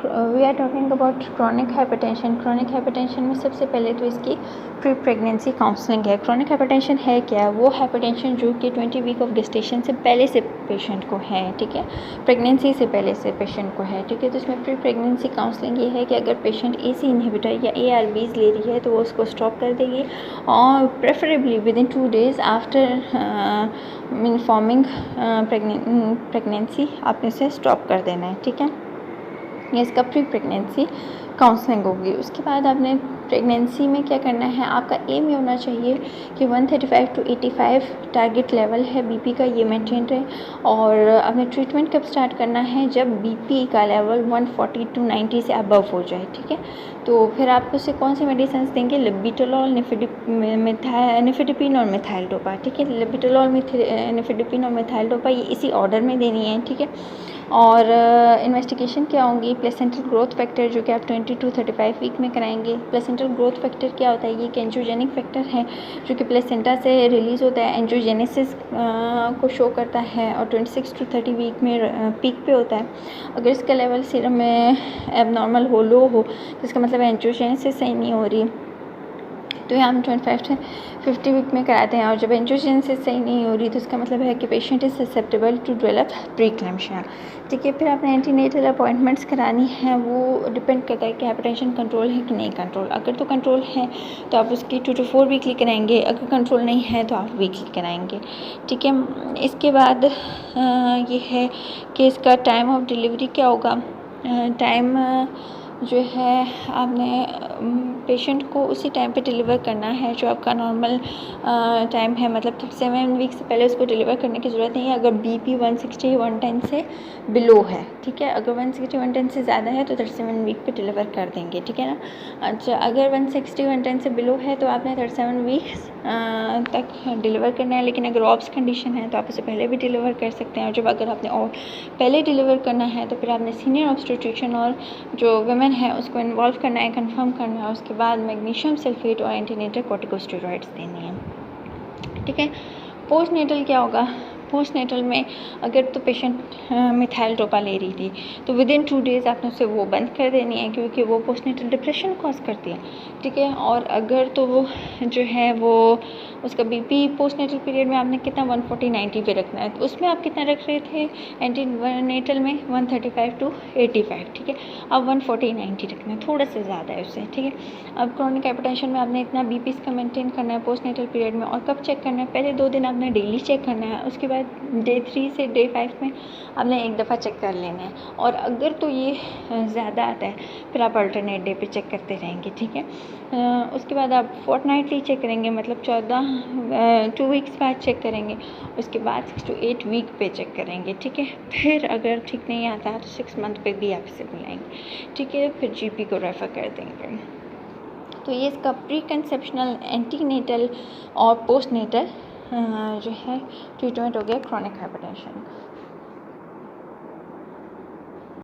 We are talking about chronic hypertension. Chronic hypertension में सबसे पहले तो इसकी प्री प्रेगनेंसी काउंसलिंग है। क्रॉनिक हाइपरटेंशन है क्या? वो हाइपरटेंशन जो कि 20 वीक ऑफ गेस्टेशन से पहले से पेशेंट को है, ठीक है, प्रेगनेंसी से पहले से पेशेंट को है, ठीक है। तो इसमें प्री प्रेगनेंसी काउंसलिंग ये है कि अगर पेशेंट AC इनहिबिटर या ARBs ले रही है तो वो उसको स्टॉप कर देगी, और preferably with in 2 days after informing pregnancy आपने इसे स्टॉप कर देना है, ठीक है। ये इसका प्री प्रेगनेंसी काउंसलिंग होगी। उसके बाद आपने प्रेगनेंसी में क्या करना है, आपका एम ये होना चाहिए कि 135 to 85 टारगेट लेवल है बीपी का, ये मेंटेन रहे। और आपने ट्रीटमेंट कब स्टार्ट करना है? जब बीपी का लेवल 140 to 90 से अबव हो जाए, ठीक है। तो फिर आप उसे कौन सी मेडिसिन देंगे? लिबिटोलॉल, निफेडिपिन और मिथाइलडोपा, ठीक है। लिबिटोलॉल, निफेडिपिन और मिथाइलडोपा ये इसी ऑर्डर में देनी है, ठीक है। और इन्वेस्टिगेशन क्या होंगी? प्लेसेंटल ग्रोथ फैक्टर जो कि आप 20 to 35 वीक में कराएंगे। प्लेसेंटल ग्रोथ फैक्टर क्या होता है? ये एक एंजियोजेनिक फैक्टर है जो कि प्लेसेंटा से रिलीज़ होता है, एंजियोजेनेसिस को शो करता है, और 26 to 30 वीक में पीक पे होता है। अगर इसका लेवल सीरम में एबनॉर्मल हो, लो हो, तो इसका मतलब एंजियोजेनेसिस सही नहीं हो रही, तो यहाँ हम 25 से 50 वीक में कराते हैं। और जब एंजियोजेनेसिस सही नहीं हो रही तो इसका मतलब है कि patient is susceptible to develop preeclampsia, ठीक है। फिर आपने एंटीनेटल अपॉइंटमेंट्स करानी है, वो डिपेंड करता है कि हाइपरटेंशन कंट्रोल है कि नहीं कंट्रोल। अगर तो कंट्रोल है तो आप उसकी 2 to 4 वीकली कराएंगे, अगर कंट्रोल नहीं है तो आप वीकली कराएंगे, ठीक है। इसके बाद ये है कि इसका टाइम ऑफ डिलीवरी क्या होगा। टाइम जो है आपने पेशेंट को उसी टाइम पे डिलीवर करना है जो आपका नॉर्मल टाइम है, मतलब 37 वीक से पहले उसको डिलीवर करने की ज़रूरत नहीं है अगर बीपी 160 110 से बिलो है, ठीक है। अगर 160 110 से ज़्यादा है तो 37 वीक पे डिलीवर कर देंगे, ठीक है ना। अच्छा, अगर 160 110 से बिलो है तो आपने 37 वीक्स तक डिलीवर करना है, लेकिन अगर ऑब्स कंडीशन है तो आप उसे पहले भी डिलीवर कर सकते हैं। और जब अगर आपने और पहले डिलीवर करना है तो फिर आपने सीनियर ऑब्स्टेट्रिशियन और जो वुमेन है उसको इन्वॉल्व करना है, कंफर्म करना है। उसके बाद मैग्नीशियम सल्फेट और एंटीनेटल कॉर्टिकोस्टेरॉइड्स देनी है, ठीक है। पोस्ट नेटल क्या होगा? पोस्ट नेटल में अगर तो पेशेंट मिथाइलडोपा ले रही थी तो विद इन 2 days आपने उसे वो बंद कर देनी है, क्योंकि वो पोस्ट नेटल डिप्रेशन कॉज करती है, ठीक है। और अगर तो वो जो है वो उसका बीपी पोस्ट नेटल पीरियड में आपने कितना 140 90 पे रखना है, तो उसमें आप कितना रख रहे थे एंटी नेटल में 135 to 85, ठीक है। अब 140 90 रखना है, थोड़ा सा ज़्यादा है उससे, ठीक है। अब क्रॉनिक हाइपरटेंशन में आपने इतना बीपी इसका मेंटेन करना है पोस्ट नेटल पीरियड में। और कब चेक करना है? पहले 2 दिन आपने डेली चेक करना है, उसके बाद डे 3 से डे 5 में आपने एक दफ़ा चेक कर लेना है। और अगर तो ये ज़्यादा आता है फिर आप अल्टरनेट डे पे चेक करते रहेंगे, ठीक है। उसके बाद आप फोर्टनाइटली चेक करेंगे, मतलब 2 वीक्स बाद चेक करेंगे। उसके बाद 6 to 8 वीक पे चेक करेंगे, ठीक है। फिर अगर ठीक नहीं आता तो 6 मंथ पे भी आप इसे बुलाएंगे, ठीक है। फिर GP को रेफ़र कर देंगे। तो ये इसका प्री कंसेप्शनल, एंटीनेटल और पोस्ट नेटल जो है ट्रीटमेंट हो गया क्रॉनिक हाइपरटेंशन।